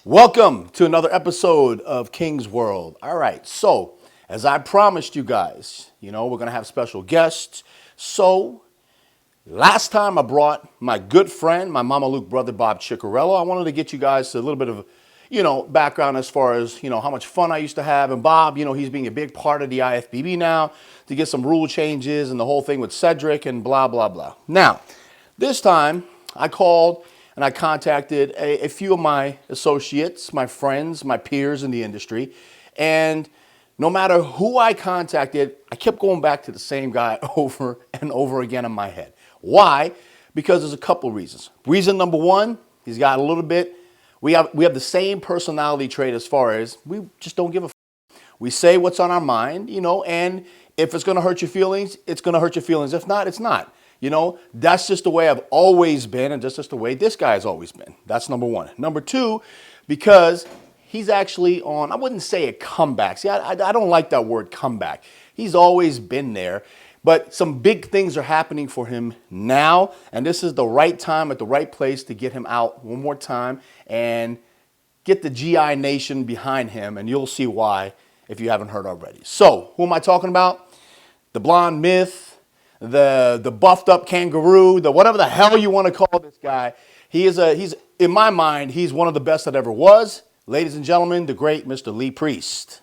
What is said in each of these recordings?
Welcome to another episode of King's World. All right, so as I promised you guys, we're going to have special guests. So last time I brought my good friend, my Mama Luke brother, Bob Ciccarello. I wanted to get you guys a little bit of, background as far as, how much fun I used to have. And Bob, he's being a big part of the IFBB now to get some rule changes and the whole thing with Cedric and blah, blah, blah. Now, this time I called and I contacted a few of my associates, my friends, my peers in the industry. And no matter who I contacted, I kept going back to the same guy over and over again in my head. Why? Because there's a couple reasons. Reason number one, he's got a little bit, we have the same personality trait as far as we just don't give a f. We say what's on our mind, and if it's going to hurt your feelings, it's going to hurt your feelings. If not, it's not. That's just the way I've always been, and just the way this guy has always been. That's number one. Number two, because he's actually on, I wouldn't say a comeback. See, I don't like that word comeback. He's always been there, but some big things are happening for him now, and this is the right time at the right place to get him out one more time and get the GI Nation behind him, and you'll see why if you haven't heard already. So, who am I talking about? The blonde myth, the buffed up kangaroo, the whatever the hell you want to call this guy. He's in my mind, he's one of the best that ever was. Ladies and gentlemen, the great Mr. Lee Priest.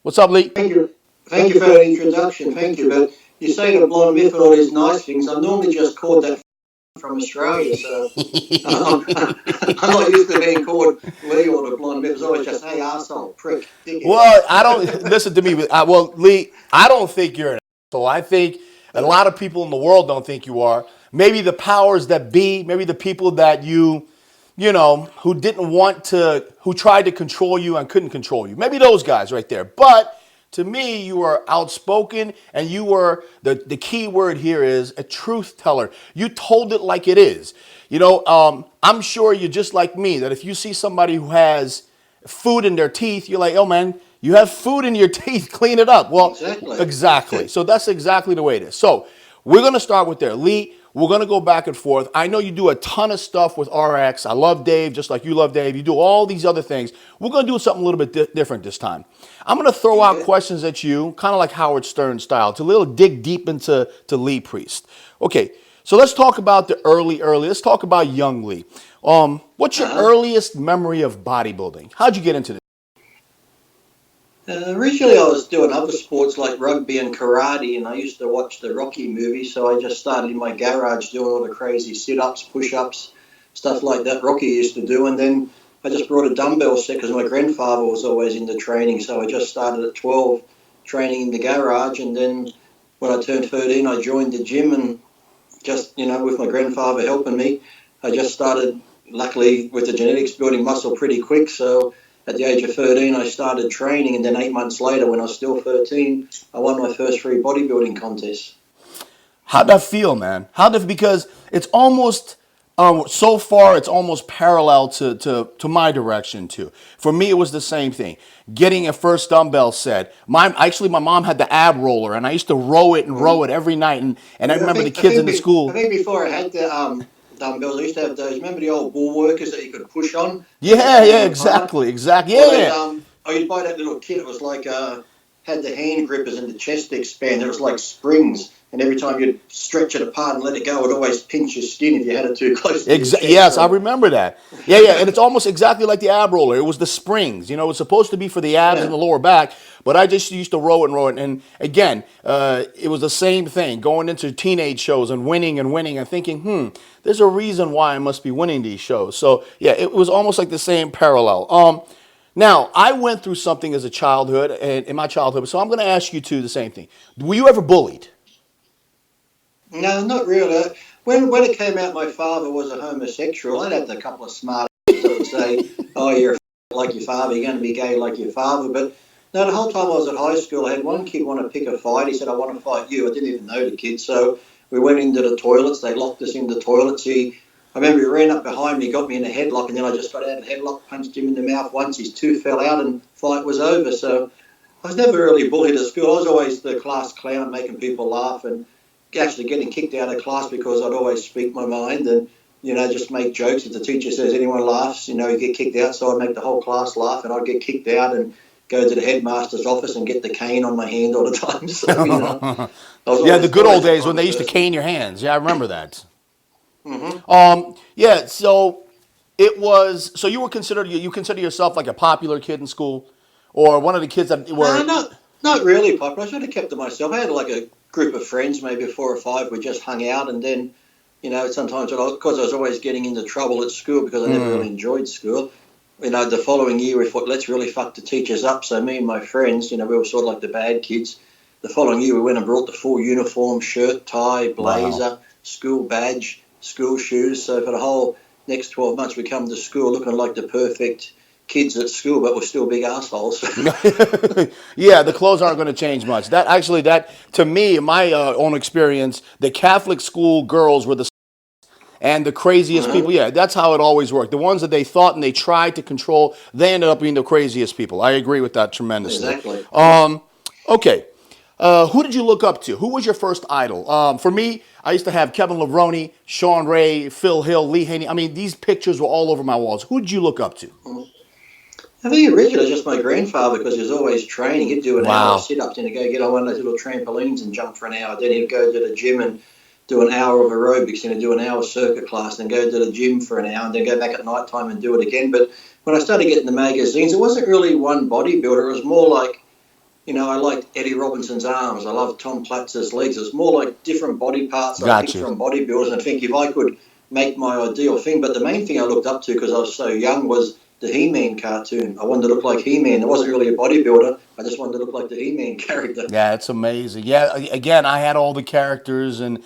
What's up, Lee? Thank you for the introduction. Thank you. But you say the blonde myth and all these nice things. I'm normally just called that from Australia, so I'm not used to being called Lee or the blonde myth. It's always just, hey, arsehole, prick. Well, I don't listen to me. Lee, I don't think you're an asshole. I think a lot of people in the world don't think you are. Maybe the powers that be, maybe the people that who didn't want to, who tried to control you and couldn't control you. Maybe those guys right there. But to me, you were outspoken, and you were, the key word here is a truth teller. You told it like it is. I'm sure you're just like me, that if you see somebody who has food in their teeth, you're like, oh man, you have food in your teeth, clean it up. Well, exactly. So that's exactly the way it is. So we're going to start with there. Lee, we're going to go back and forth. I know you do a ton of stuff with RX. I love Dave, just like you love Dave. You do all these other things. We're going to do something a little bit different this time. I'm going to throw out questions at you, kind of like Howard Stern style, to a little dig deep into Lee Priest. Okay, so let's talk about the early. Let's talk about young Lee. What's your earliest memory of bodybuilding? How'd you get into this? Originally, I was doing other sports like rugby and karate, and I used to watch the Rocky movies, so I just started in my garage doing all the crazy sit-ups, push-ups, stuff like that Rocky used to do, and then I just brought a dumbbell set because my grandfather was always into training, so I just started at 12 training in the garage, and then when I turned 13, I joined the gym, and just, with my grandfather helping me, I just started, luckily, with the genetics, building muscle pretty quick, so at the age of 13, I started training, and then 8 months later, when I was still 13, I won my first free bodybuilding contest. How'd that feel, man? Because it's almost, so far, it's almost parallel to my direction, too. For me, it was the same thing. Getting a first dumbbell set. My mom had the ab roller, and I used to row it every night, and I remember the kids in the school. I think before I had the dumbbells, I used to have those. Remember the old bull workers that you could push on? Yeah, exactly. Yeah. I used to buy that little kit. It was like had the hand grippers and the chest expand. It was like springs, and every time you'd stretch it apart and let it go, it would always pinch your skin if you had it too close to your chest. Yes, I remember that. Yeah, and it's almost exactly like the ab roller. It was the springs. It was supposed to be for the abs and the lower back, but I just used to row it. And again, it was the same thing, going into teenage shows and winning and thinking, there's a reason why I must be winning these shows. So, yeah, it was almost like the same parallel. Now, I went through something as a childhood, in my childhood, so I'm going to ask you, too, the same thing. Were you ever bullied? No, not really. When it came out my father was a homosexual, I'd had a couple of smart that would say, oh, you're like your father, you're going to be gay like your father. But no, the whole time I was at high school, I had one kid want to pick a fight. He said, I want to fight you. I didn't even know the kid. So we went into the toilets. They locked us in the toilets. I remember he ran up behind me, got me in a headlock, and then I just got out of the headlock, punched him in the mouth once. His tooth fell out and fight was over. So I was never really bullied at school. I was always the class clown, making people laugh and actually getting kicked out of class because I'd always speak my mind. And just make jokes. If the teacher says anyone laughs, you get kicked out. So I'd make the whole class laugh, and I'd get kicked out and go to the headmaster's office and get the cane on my hand all the time. So, yeah, the good old days when they used to cane your hands. Yeah, I remember that. Yeah, so it was. So you consider yourself like a popular kid in school, or one of the kids that were. Not really popular. I sort of kept to myself. I had like a group of friends, maybe 4 or 5, we just hung out, and then, sometimes because I was always getting into trouble at school because I never really enjoyed school. The following year we thought, let's really fuck the teachers up. So me and my friends, we were sort of like the bad kids. The following year we went and brought the full uniform, shirt, tie, blazer, school badge, school shoes. So for the whole next 12 months we come to school looking like the perfect kids at school, but we're still big assholes. Yeah, the clothes aren't going to change much. That to me, in my own experience, the Catholic school girls were the and the craziest people. Yeah, that's how it always worked. The ones that they thought and they tried to control, they ended up being the craziest people. I agree with that tremendously. Exactly. Okay. Who did you look up to? Who was your first idol? For me, I used to have Kevin Levrone, Sean Ray, Phil Hill, Lee Haney. I mean, these pictures were all over my walls. Who did you look up to? I think originally just my grandfather, because he was always training. He'd do an hour of sit-ups and he'd go get on one of those little trampolines and jump for an hour. Then he'd go to the gym and do an hour of aerobics and he'd do an hour circuit class and go to the gym for an hour and then go back at night time and do it again. But when I started getting the magazines, it wasn't really one bodybuilder. It was more like, I liked Eddie Robinson's arms. I loved Tom Platz's legs. It was more like different body parts I picked from bodybuilders and I think if I could make my ideal thing. But the main thing I looked up to because I was so young was the He-Man cartoon. I wanted to look like He-Man. I wasn't really a bodybuilder. I just wanted to look like the He-Man character. Yeah, it's amazing. Yeah, again, I had all the characters, and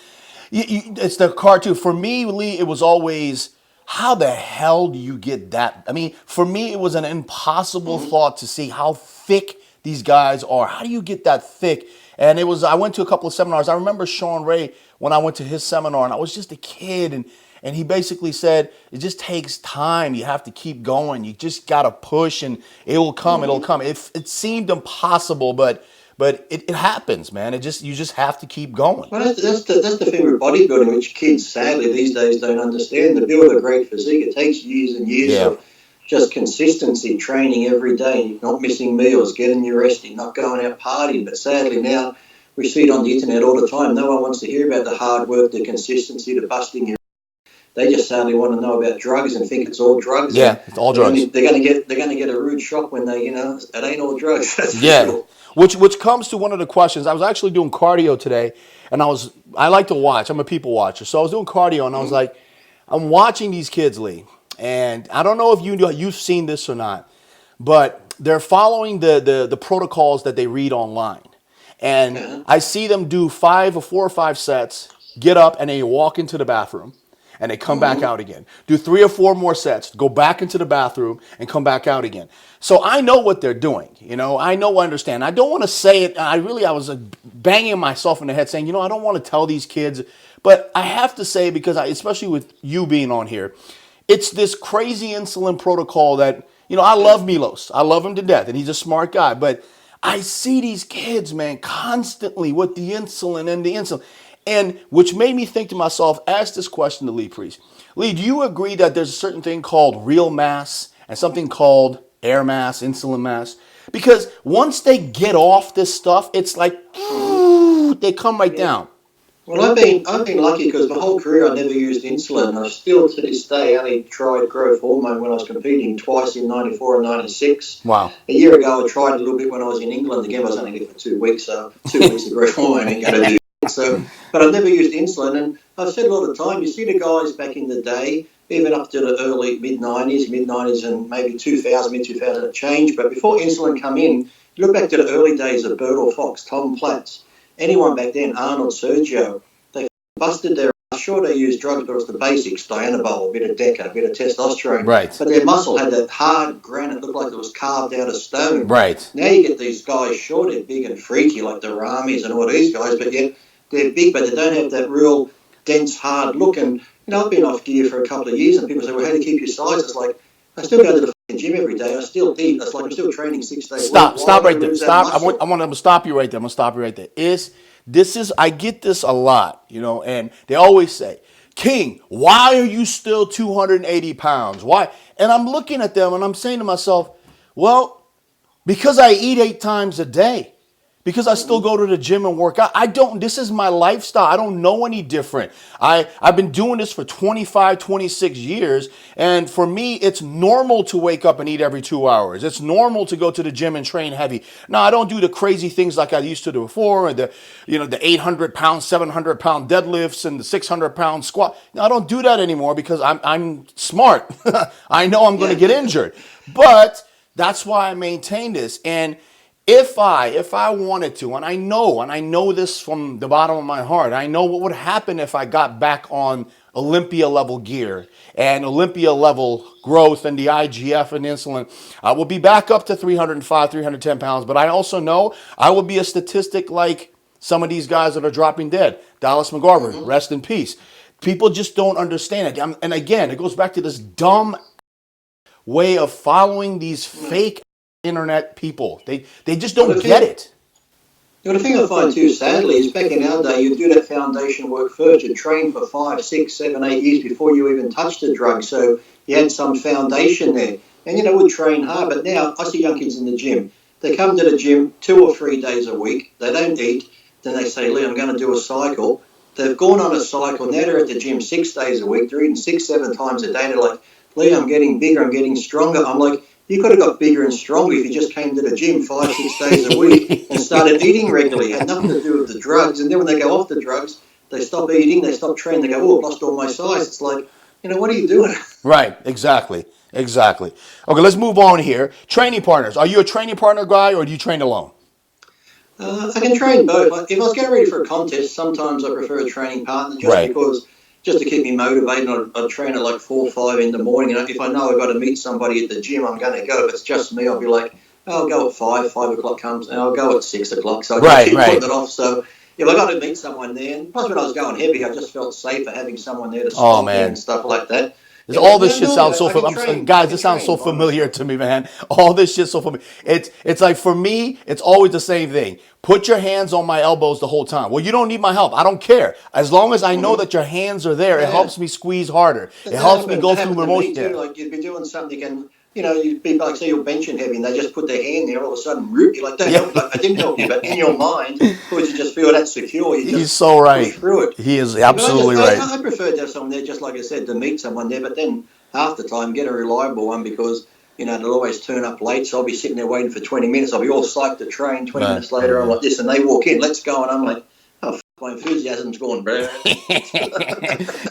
it's the cartoon. For me, Lee, it was always, how the hell do you get that? I mean, for me, it was an impossible thought to see how thick these guys are. How do you get that thick? And I went to a couple of seminars. I remember Sean Ray when I went to his seminar, and I was just a kid, and he basically said, it just takes time. You have to keep going. You just got to push and it will come. It'll come. It seemed impossible, but it happens, man. You just have to keep going. Well, that's the thing with bodybuilding, which kids, sadly, these days don't understand. To build a great physique, it takes years and years of just consistency, training every day, not missing meals, getting your resting, not going out partying. But sadly now, we see it on the internet all the time. No one wants to hear about the hard work, the consistency, the busting your. They just sadly want to know about drugs and think it's all drugs. Yeah, it's all drugs. They're going to get a rude shock when they, it ain't all drugs. That's yeah, sure. which comes to one of the questions. I was actually doing cardio today, and I like to watch. I'm a people watcher, so I was doing cardio, and I was like, I'm watching these kids, Lee, and I don't know if you've seen this or not, but they're following the protocols that they read online, and I see them do 4 or 5 sets, get up, and they walk into the bathroom. And they come back out again. Do 3 or 4 more sets. Go back into the bathroom and come back out again. So I know what they're doing. I understand. I don't want to say it. I was banging myself in the head saying, I don't want to tell these kids. But I have to say, because especially with you being on here, it's this crazy insulin protocol that, I love Milos. I love him to death. And he's a smart guy. But I see these kids, man, constantly with the insulin and the insulin. And which made me think to myself, ask this question to Lee Priest. Lee, do you agree that there's a certain thing called real mass and something called air mass, insulin mass? Because once they get off this stuff, it's like, they come right down. Well, I've been lucky because my whole career I never used insulin. I still to this day only tried growth hormone when I was competing twice in 94 and 96. Wow. A year ago I tried a little bit when I was in England. Again, I was only there for 2 weeks, so 2 weeks of growth hormone ain't going to do. So, but I've never used insulin, and I've said a lot of time, you see the guys back in the day, even up to the early mid-90s and maybe mid-2000 it changed, but before insulin come in, you look back to the early days of Bertil Fox, Tom Platz, anyone back then, Arnold, Sergio, they busted their ass. Sure, they used drugs, but it was the basics, Dianabol, a bit of Deca, a bit of testosterone. Right. But their muscle had that hard granite, looked like it was carved out of stone. Right. Now you get these guys, sure, they're big and freaky, like the Ramis and all these guys, but yet they're big, but they don't have that real dense, hard look. And, I've been off gear for a couple of years, and people say, well, how do you keep your size? It's like, I still go to the gym every day. I still eat. It's like I'm still training 6 days. Stop right there. Stop. I want to stop you right there. I'm going to stop you right there. I get this a lot, and they always say, King, why are you still 280 pounds? Why? And I'm looking at them and I'm saying to myself, well, because I eat 8 times a day. Because I still go to the gym and work out. This is my lifestyle. I don't know any different. I've been doing this for 25, 26 years. And for me, it's normal to wake up and eat every 2 hours. It's normal to go to the gym and train heavy. Now, I don't do the crazy things like I used to do before, the 800-pound, 700-pound deadlifts and the 600-pound squat. No, I don't do that anymore because I'm smart. I know I'm going to get injured. But that's why I maintain this. And if I wanted to, and I know this from the bottom of my heart, I know what would happen if I got back on Olympia level gear and Olympia level growth and the IGF and insulin. I will be back up to 305, 310 pounds, but I also know I will be a statistic like some of these guys that are dropping dead. Dallas McGarver, rest in peace. People just don't understand it. And again, it goes back to this dumb way of following these fake internet people. They just don't get it. The thing I find too, sadly, is back in our day, you'd do that foundation work first. You'd train for 5, 6, 7, 8 years before you even touched the drug. So you had some foundation there. And, we'd train hard. But now I see young kids in the gym. They come to the gym 2 or 3 days a week. They don't eat. Then they say, Lee, I'm going to do a cycle. They've gone on a cycle. Now they're at the gym 6 days a week. They're eating 6, 7 times a day. They're like, Lee, I'm getting bigger. I'm getting stronger. I'm like, you could have got bigger and stronger if you just came to the gym 5, 6 days a week and started eating regularly. It had nothing to do with the drugs. And then when they go off the drugs, they stop eating, they stop training, they go, oh, I've lost all my size. It's like, what are you doing? Right, exactly. Okay, let's move on here. Training partners. Are you a training partner guy or do you train alone? I can train both. If I was getting ready for a contest, sometimes I prefer a training partner just to keep me motivated. I'd train at like 4 or 5 in the morning. If I know I've got to meet somebody at the gym, I'm going to go. If it's just me, I'll be like, I'll go at 5 o'clock comes, and I'll go at 6 o'clock. So I keep putting it off. So if I got to meet someone there, and plus when I was going heavy, I just felt safer having someone there to stop me and stuff like that. All this shit sounds so familiar. Guys, this sounds so familiar to me, man. All this shit's so familiar. It's like, for me, it's always the same thing. Put your hands on my elbows the whole time. Well, you don't need my help. I don't care. As long as I know that your hands are there, it helps me squeeze harder. It helps me go through the motion. Like you'd be doing something and you'd be like, say you're benching heavy and they just put their hand there, all of a sudden, you're like, that helped. Like, I didn't help you, but in your mind, because you just feel that secure, you just He's so right. push through it. He is absolutely right. I prefer to have someone there, just like I said, to meet someone there, but then half the time, get a reliable one because, they'll always turn up late. So I'll be sitting there waiting for 20 minutes. I'll be all psyched to train. 20 minutes later, I'm like this, and they walk in, let's go. And I'm like, oh, my enthusiasm's gone, bro.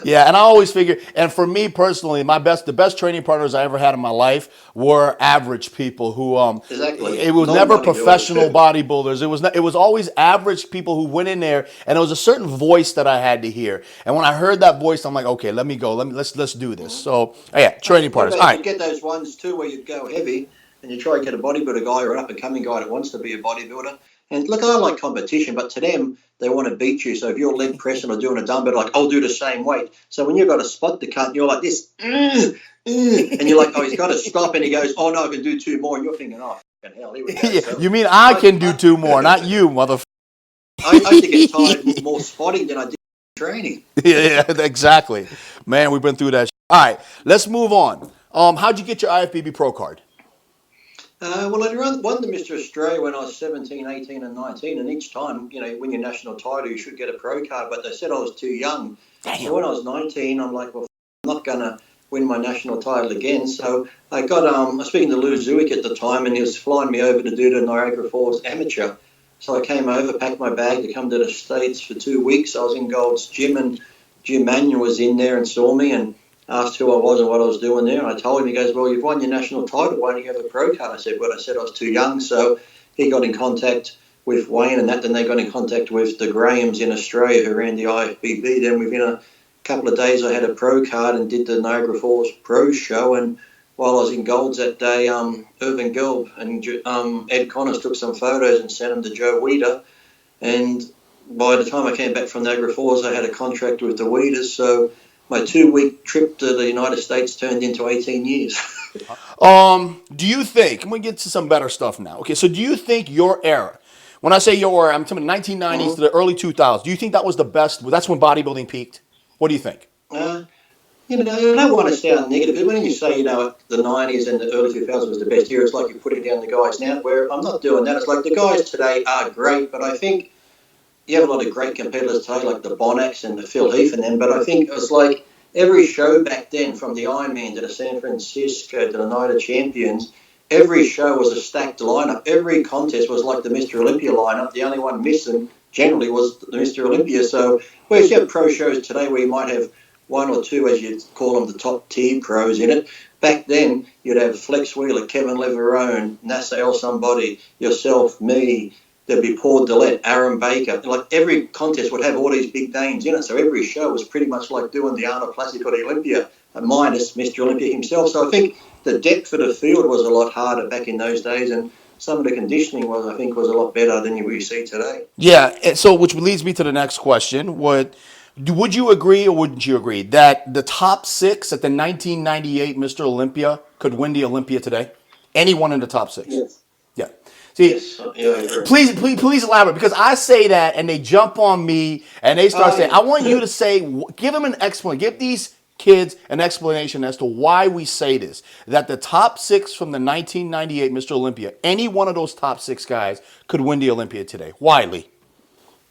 Yeah, and I always figure, and for me personally, the best training partners I ever had in my life were average people who, exactly. It was never professional bodybuilders. It was always average people who went in there, and there was a certain voice that I had to hear. And when I heard that voice, I'm like, okay, let me go. Let's do this. So yeah, training partners. All right. You get those ones too where you go heavy, and you try to get a bodybuilder guy or an up and coming guy that wants to be a bodybuilder. And look, I like competition, but to them, they want to beat you. So if you're leg pressing or doing a dumbbell, like, I'll do the same weight. So when you've got a spot to cut, you're like this, and you're like, oh, he's got to stop. And he goes, oh, no, I can do 2 more. And you're thinking, oh, hell, here we go. So, you mean I can do 2 more, not you, motherfucker. I used to get tired more spotting than I did training. Yeah, exactly. Man, we've been through that. All right, let's move on. How'd you get your IFBB Pro card? Well, I won the Mr. Australia when I was 17, 18 and 19, and each time, win your national title, you should get a pro card, but they said I was too young. Damn. So when I was 19, I'm like, well, I'm not going to win my national title again. So I was speaking to Lou Zuick at the time, and he was flying me over to do the Niagara Falls Amateur. So I came over, packed my bag to come to the States for 2 weeks. I was in Gold's gym, and Jim Manuel was in there and saw me, and asked who I was and what I was doing there. And I told him, he goes, well, you've won your national title. Why don't you have a pro card? I said, well, I was too young. So he got in contact with Wayne and then they got in contact with the Grahams in Australia who ran the IFBB. Then within a couple of days, I had a pro card and did the Niagara Falls Pro Show. And while I was in Golds that day, Irvin Gelb and Ed Connors took some photos and sent them to Joe Weider. And by the time I came back from Niagara Falls, I had a contract with the Weeders. So my 2-week trip to the United States turned into 18 years. Do you think, I'm going to get to some better stuff now. Okay, so do you think your era, when I say your era, I'm talking 1990s to the early 2000s, do you think that was the best, that's when bodybuilding peaked? What do you think? You know, I don't want to sound negative, but when you say, you know, the 90s and the early 2000s was the best era, it's like you're putting down the guys now, where I'm not doing that. It's like the guys today are great, but I think you have a lot of great competitors today, like the Bonnacs and the Phil Heath and them, but I think it was like every show back then, from the Ironman to the San Francisco to the Night of Champions, every show was a stacked lineup. Every contest was like the Mr. Olympia lineup. The only one missing generally was the Mr. Olympia. So whereas you have pro shows today where you might have one or two, as you call them, the top tier pros in it, back then you'd have Flex Wheeler, Kevin Leverone, NASA El Somebody, yourself, me, there'd be Paul Dillette, Aaron Baker. Like every contest would have all these big names in it. So every show was pretty much like doing the Arnold Classic or the Olympia, minus Mr. Olympia himself. So I think the depth of the field was a lot harder back in those days, and some of the conditioning was, I think, was a lot better than we see today. Yeah, so which leads me to the next question. Would you agree or wouldn't you agree that the top six at the 1998 Mr. Olympia could win the Olympia today? Anyone in the top six? Yes. Yeah. See, Yes. Yeah, I agree. please elaborate, because I say that and they jump on me and they start saying, I want you to say, give them an explanation, give these kids an explanation as to why we say this, that the top six from the 1998 Mr. Olympia, any one of those top six guys could win the Olympia today. Why, Lee?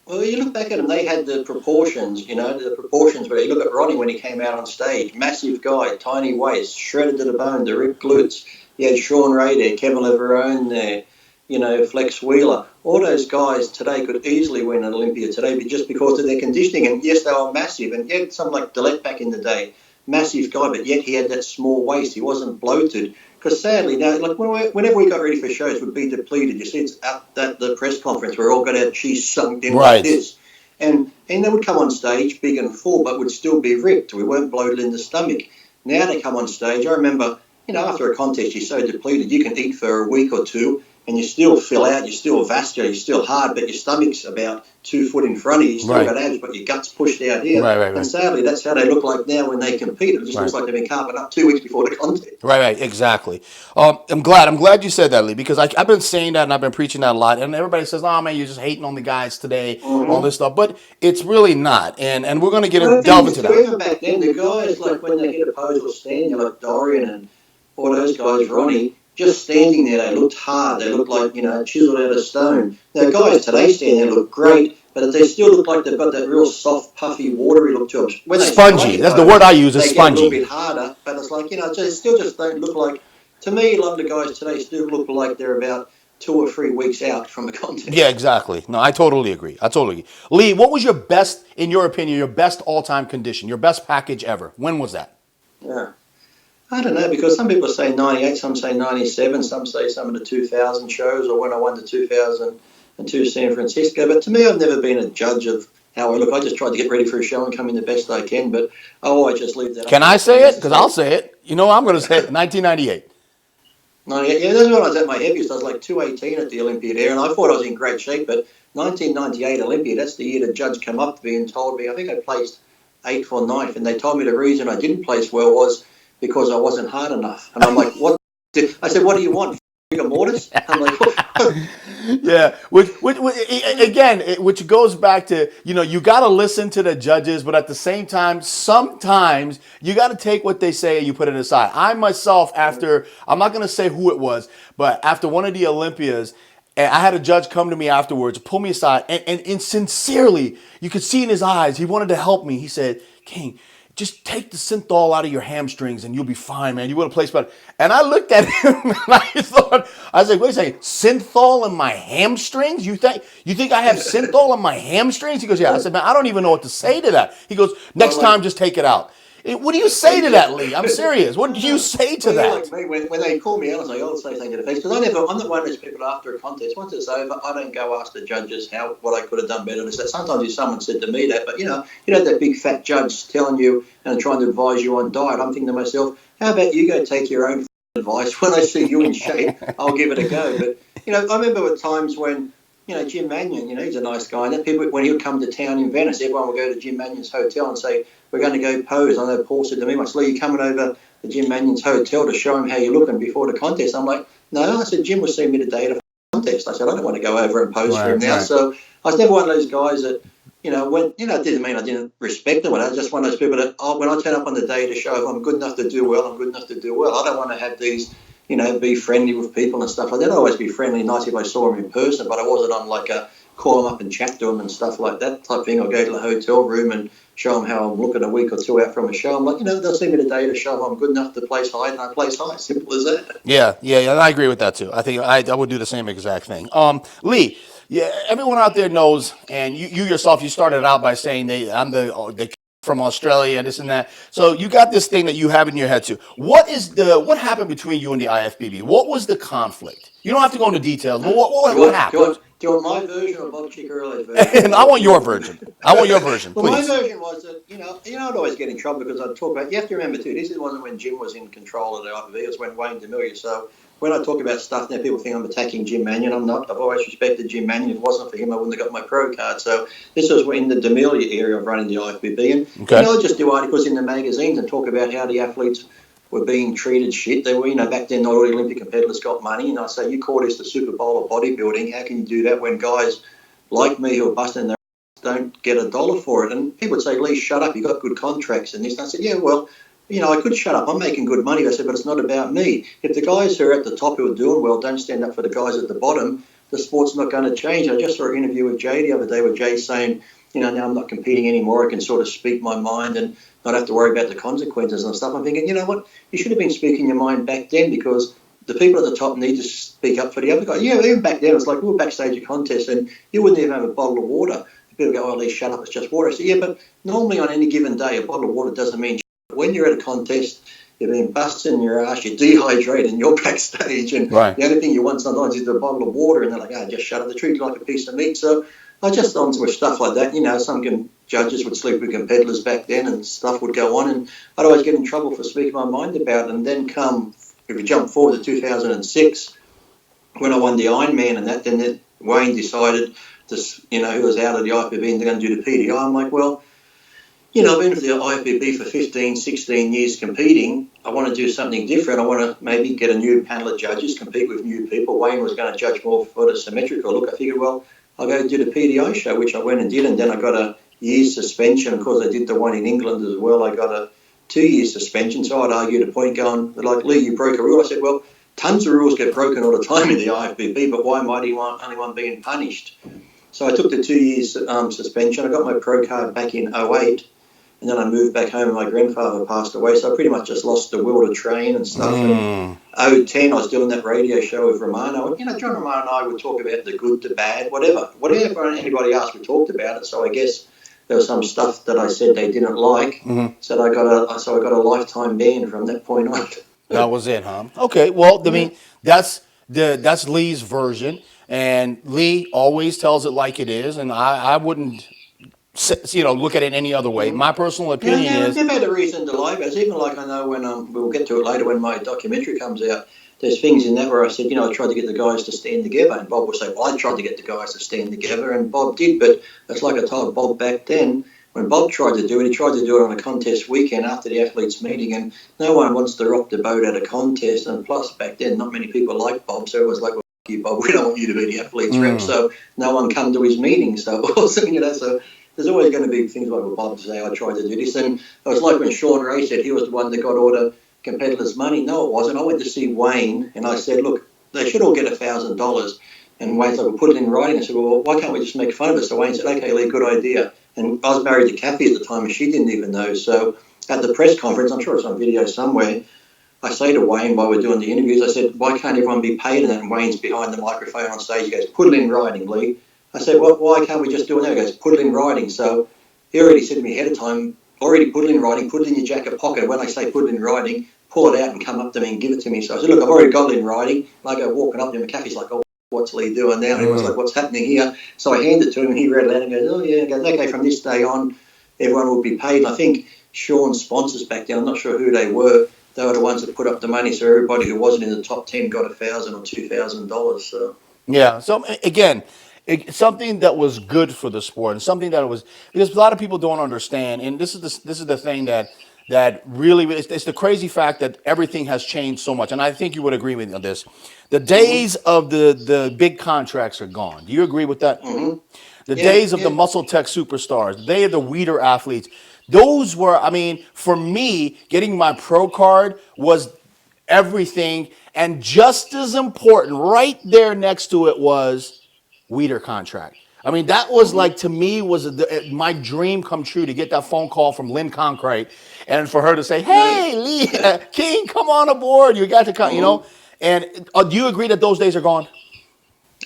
Well, you look back at them, they had the proportions, you know, the proportions where you look at Ronnie when he came out on stage, massive guy, tiny waist, shredded to the bone, the ripped glutes. You had Sean Ray there, Kevin Leverone there, you know, Flex Wheeler. All those guys today could easily win an Olympia today, but just because of their conditioning. And yes, they were massive. And yet, someone like Dillette back in the day, massive guy, but yet he had that small waist. He wasn't bloated. Because sadly, now, like whenever we got ready for shows, we'd be depleted. You see, it's at the press conference, we're all got our cheese sunk in like this. And they would come on stage big and full, but would still be ripped. We weren't bloated in the stomach. Now they come on stage. I remember, you know, after a contest, you're so depleted, you can eat for a week or two, and you still fill out, you're still vascular, you're still hard, but your stomach's about 2 foot in front of you. You still got abs, but your gut's pushed out here. Right. And sadly, that's how they look like now when they compete. It just looks like they've been carving up 2 weeks before the contest. Right, exactly. I'm glad you said that, Lee, because I've been saying that and I've been preaching that a lot, and everybody says, "Oh man, you're just hating on the guys today, all this stuff," but it's really not, and we're going to delve into that. Even back then, the guys, like when they hit a pose or stand, you know, like Dorian and all those guys, Ronnie, just standing there, they looked hard. They looked like, you know, chiseled out of stone. Now, guys today standing there look great, but they still look like they've got that real soft, puffy, watery look to them. When they spongy. That's the word I use, is spongy. They get a little bit harder, but it's like, you know, they still just don't look like, to me, a lot of the guys today still look like they're about 2 or 3 weeks out from the contest. Yeah, exactly. No, I totally agree. Lee, what was your best, in your opinion, your best all-time condition, your best package ever? When was that? Yeah. I don't know, because some people say 98, some say 97, some say some of the 2000 shows, or when I won the 2002 San Francisco. But to me, I've never been a judge of how I look. I just try to get ready for a show and come in the best I can, but I always just leave that. Can I say it? Because I'll say it. You know, I'm going to say it. 1998. 98, yeah, that's when I was at my heaviest. I was like 218 at the Olympia there, and I thought I was in great shape, but 1998 Olympia, that's the year the judge came up to me and told me, I think I placed 8th or 9th, and they told me the reason I didn't place well was because I wasn't hard enough. And I'm like, what? I said, what do you want? Rigor mortis? I'm like, what? Yeah, which goes back to, you know, you got to listen to the judges, but at the same time, sometimes you got to take what they say and you put it aside. I myself, I'm not going to say who it was, but after one of the Olympias, and I had a judge come to me afterwards, pull me aside, and sincerely, you could see in his eyes, he wanted to help me. He said, "King, just take the synthol out of your hamstrings and you'll be fine, man. You would have placed better." And I looked at him and I was like, wait a second, synthol in my hamstrings? You think I have synthol in my hamstrings? He goes, yeah. I said, man, I don't even know what to say to that. He goes, next time, just take it out. What do you say to that, Lee? I'm serious. What do you say to that? Like me, when they call me out, I say something to the face, because I'm not one of those people after a contest. Once it's over, I don't go ask the judges what I could have done better. Sometimes if someone said to me that, but you know that big fat judge telling you and trying to advise you on diet. I'm thinking to myself, how about you go take your own advice? When I see you in shape, I'll give it a go. But you know, I remember at times when, you know, Jim Mannion, you know, he's a nice guy. And people, when he would come to town in Venice, everyone would go to Jim Mannion's hotel and say, we're going to go pose. I know Paul said to me, Lee, you coming over to Jim Mannion's hotel to show him how you're looking before the contest? I'm like, no. I said, Jim will see me the day of the contest. I said, I don't want to go over and pose for him now. So I was never one of those guys that, it didn't mean I didn't respect them. I was just one of those people that, when I turn up on the day to show if I'm good enough to do well, I'm good enough to do well. I don't want to have these, be friendly with people and stuff like that. I'd always be friendly and nice if I saw them in person, but I wasn't on like a call them up and chat to them and stuff like that type thing. I'll go to the hotel room and show them how I'm looking a week or two out from a show. I'm like, they'll see me today to show them I'm good enough to place high, and I place high. Simple as that. Yeah. I agree with that too. I think I would do the same exact thing. Lee, yeah, everyone out there knows, and you yourself, you started out by saying I'm the from Australia, this and that. So you got this thing that you have in your head too. What happened between you and the IFBB? What was the conflict? You don't have to go into details, but what happened? Do you want my version or Bob Chiccarelli's version? And I want your version. Please. Well, my version was that, I'd always get in trouble because I'd talk about, you have to remember too, this wasn't when Jim was in control of the IFBB, it was when Wayne D'Amelia. So when I talk about stuff now, people think I'm attacking Jim Mannion. I'm not. I've always respected Jim Mannion. If it wasn't for him, I wouldn't have got my pro card. So this was in the D'Amelia area of running the IFBB. And, I'd just do articles in the magazines and talk about how the athletes were being treated shit. They were, back then not all the Olympic competitors got money. And I say, you call this the Super Bowl of bodybuilding. How can you do that when guys like me who are busting their ass don't get $1 for it? And people would say, Lee, shut up. You got good contracts and this. And I said, yeah, well, I could shut up. I'm making good money. I said, but it's not about me. If the guys who are at the top who are doing well don't stand up for the guys at the bottom, the sport's not going to change. I just saw an interview with Jay the other day where Jay's saying, now I'm not competing anymore. I can sort of speak my mind and not have to worry about the consequences and stuff. I'm thinking, you know what? You should have been speaking your mind back then because the people at the top need to speak up for the other guys. Yeah, even back then, it's like we were backstage at contests and you wouldn't even have a bottle of water. People go, Lee, shut up, it's just water. I say, yeah, but normally on any given day, a bottle of water doesn't mean shit. When you're at a contest, you're being busted in your ass, you're dehydrated, and you're backstage, and the only thing you want sometimes is a bottle of water, and they're like, just shut up, they treat you like a piece of meat. So I just on with stuff like that. Some judges would sleep with competitors back then, and stuff would go on, and I'd always get in trouble for speaking my mind about it. And then if we jump forward to 2006, when I won the Ironman and that, then Wayne decided to, he was out of the IFBB and they're going to do the PDI. I'm like, well, I've been with the IFBB for 15, 16 years competing. I want to do something different. I want to maybe get a new panel of judges, compete with new people. Wayne was going to judge more for the symmetrical look. I figured, well, I'll go do the PDI show, which I went and did, and then I got a year's suspension. Of course, I did the one in England as well. I got a 2-year suspension, so I'd argue the point going, like, Lee, you broke a rule. I said, well, tons of rules get broken all the time in the IFBB, but why am I the only one being punished? So I took the 2 years suspension. I got my pro card back in 2008. And then I moved back home and my grandfather passed away. So I pretty much just lost the will to train and stuff. And 2010, I was doing that radio show with Romano. And, John Romano and I would talk about the good, the bad, whatever. Whatever anybody asked, we talked about it. So I guess there was some stuff that I said they didn't like. So I got a lifetime ban from that point on. That was it, huh? Okay, well, I mean, that's Lee's version. And Lee always tells it like it is. And I wouldn't look at it any other way. My personal opinion is... They've had a reason to lie, but it's even like I know when, we'll get to it later when my documentary comes out, there's things in that where I said, I tried to get the guys to stand together, and Bob will say, well, I tried to get the guys to stand together, and Bob did, but it's like I told Bob back then, when Bob tried to do it, he tried to do it on a contest weekend after the athletes' meeting, and no one wants to rock the boat at a contest, and plus back then, not many people liked Bob, so it was like, well, f*** you, Bob, we don't want you to be the athletes' rep, so no one come to his meeting, so there's always going to be things like what Bob say, I tried to do this. And it was like when Sean Ray said he was the one that got all the competitors' money. No, it wasn't. I went to see Wayne and I said, look, they should all get $1,000. And Wayne said, well, put it in writing. I said, well, why can't we just make fun of it? So Wayne said, okay, Lee, good idea. And I was married to Kathy at the time and she didn't even know. So at the press conference, I'm sure it's on video somewhere, I say to Wayne while we're doing the interviews, I said, why can't everyone be paid? And then Wayne's behind the microphone on stage. He goes, put it in writing, Lee. I said, well, why can't we just do it now? He goes, put it in writing. So he already said to me ahead of time, already put it in writing, put it in your jacket pocket. When I say put it in writing, pull it out and come up to me and give it to me. So I said, look, I've already got it in writing. And I go walking up to him and Kathy's like, oh, what's Lee doing now? And he was like, what's happening here? So I handed it to him and he read it out and goes, oh, yeah. He goes, okay, from this day on, everyone will be paid. And I think Sean's sponsors back then, I'm not sure who they were the ones that put up the money. So everybody who wasn't in the top 10 got $1,000 or $2,000. So. Yeah. So again, something that was good for the sport and something that was, because a lot of people don't understand. And this is the thing that that really, it's the crazy fact that everything has changed so much. And I think you would agree with me on this. The Mm-hmm. days of the big contracts are gone. Do you agree with that? Mm-hmm. The Yeah, days of the yeah. muscle tech superstars, the day of the weeder athletes, those were, I mean, for me, getting my pro card was everything. And just as important, right there next to it was weeder contract. I mean, that was Mm-hmm. like, to me, my dream come true to get that phone call from Lynn Concrete and for her to say, Yeah. hey, Lee, King, come on aboard. You got to come, Mm-hmm. And do you agree that those days are gone?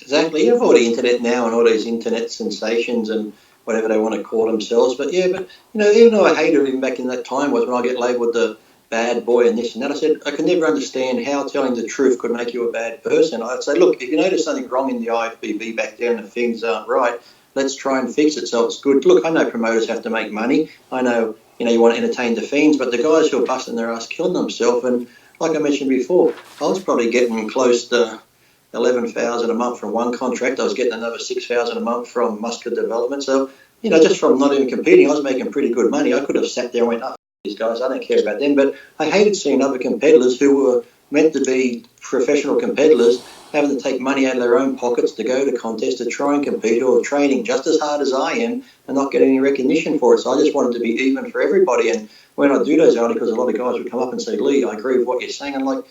Exactly. You have all the internet now and all these internet sensations and whatever they want to call themselves. But yeah, but even though I hated him back in that time was when I get labelled the bad boy and this and that, I said I could never understand how telling the truth could make you a bad person. I'd say, look, if you notice something wrong in the IFBB back there and the things aren't right, let's try and fix it so it's good. Look, I know promoters have to make money. I know, you want to entertain the fiends, but the guys who are busting their ass killing themselves, and like I mentioned before, I was probably getting close to 11,000 a month from one contract. I was getting another 6,000 a month from muscular development. So, just from not even competing, I was making pretty good money. I could have sat there and went, these guys, I don't care about them. But I hated seeing other competitors who were meant to be professional competitors having to take money out of their own pockets to go to contests to try and compete or training just as hard as I am and not get any recognition for it. So I just wanted to be even for everybody. And when I do those articles, a lot of guys would come up and say, Lee, I agree with what you're saying. I'm like,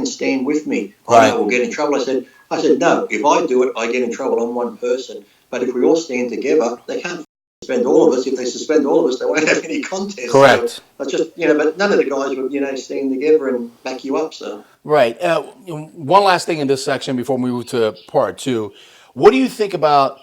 stand with me. I know Right. we'll get in trouble. I said, no, if I do it, I get in trouble. I'm one person. But if we all stand together, they can't suspend all of us. If they suspend all of us, they won't have any contest. So Correct. it's just, but none of the guys would, stand together and back you up. So. Right. One last thing in this section before we move to part two. What do you think about,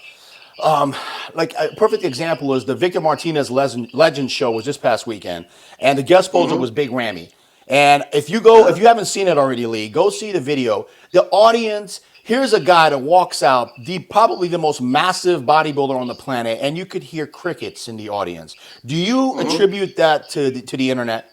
like, a perfect example is the Victor Martinez Legend show was this past weekend, and the guest poser Mm-hmm. was Big Ramy. And if you haven't seen it already, Lee, go see the video. The audience, here's a guy that walks out, probably the most massive bodybuilder on the planet, and you could hear crickets in the audience. Do you Mm-hmm. attribute that to the internet?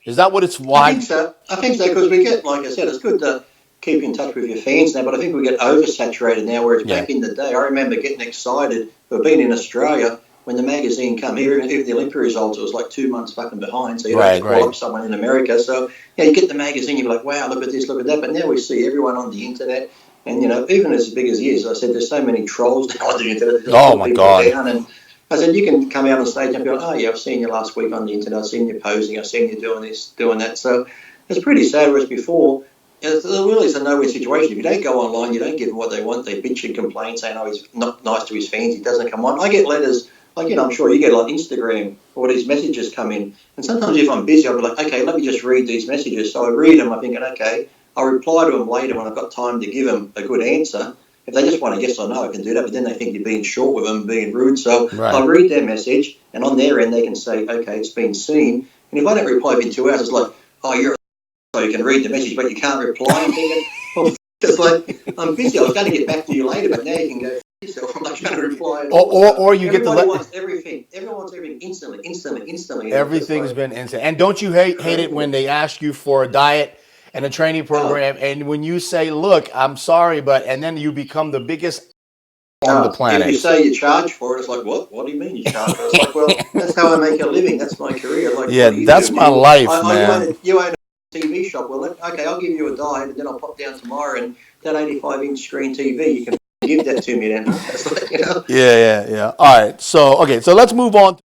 Is that what it's I think why? so. I think so because we get, like I said, it's good to keep in touch with your fans now, but I think we get oversaturated now, whereas Yeah. back in the day, I remember getting excited for being in Australia when the magazine come here, and even the Olympia results, it was like 2 months fucking behind, so you don't have Right, to call right. up someone in America. So, you get the magazine, you're like, wow, look at this, look at that. But now we see everyone on the internet, and, even as big as he is, I said, there's so many trolls now on the internet that just Oh put my people God. down. And I said, you can come out on stage and be like, oh, yeah, I've seen you last week on the internet, I've seen you posing, I've seen you doing this, doing that. So it's pretty sad, whereas before, it's really a no-win situation. If you don't go online, you don't give them what they want. They bitch and complain, saying, oh, he's not nice to his fans, he doesn't come on. I get letters, like, I'm sure you get like Instagram, or these messages come in. And sometimes if I'm busy, I'll be like, okay, let me just read these messages. So I read them, I'm thinking, okay, I'll reply to them later when I've got time to give them a good answer. If they just want a yes or no, I can do that, but then they think you're being short with them, being rude. So Right. I read their message, and on their end, they can say, okay, it's been seen. And if I don't reply within 2 hours, it's like, oh, you're so you can read the message, but you can't reply. I'm thinking, well, it's like, I'm busy. I was going to get back to you later, but now you can go yourself. I'm not going to reply at Or, all. or, So or you get the everybody wants everything. Everyone wants everything instantly, instantly, instantly. And it's just everything's like been instant. And don't you hate it when crazy. they ask you for a diet and a training Oh, program, and when you say, "Look, I'm sorry," and then you become the biggest on the if you planet. say you charge for it, it's like, what? What do you mean you charge for it? It's like, well, that's how I make a living. That's my career. Like, Yeah, what do you that's do? my life, man. You own a TV shop. Well, okay, I'll give you a diet, and then I'll pop down tomorrow, and that 85-inch screen TV, you can give that to me then. It's like, Yeah, yeah, yeah. All right. So, okay, so let's move on.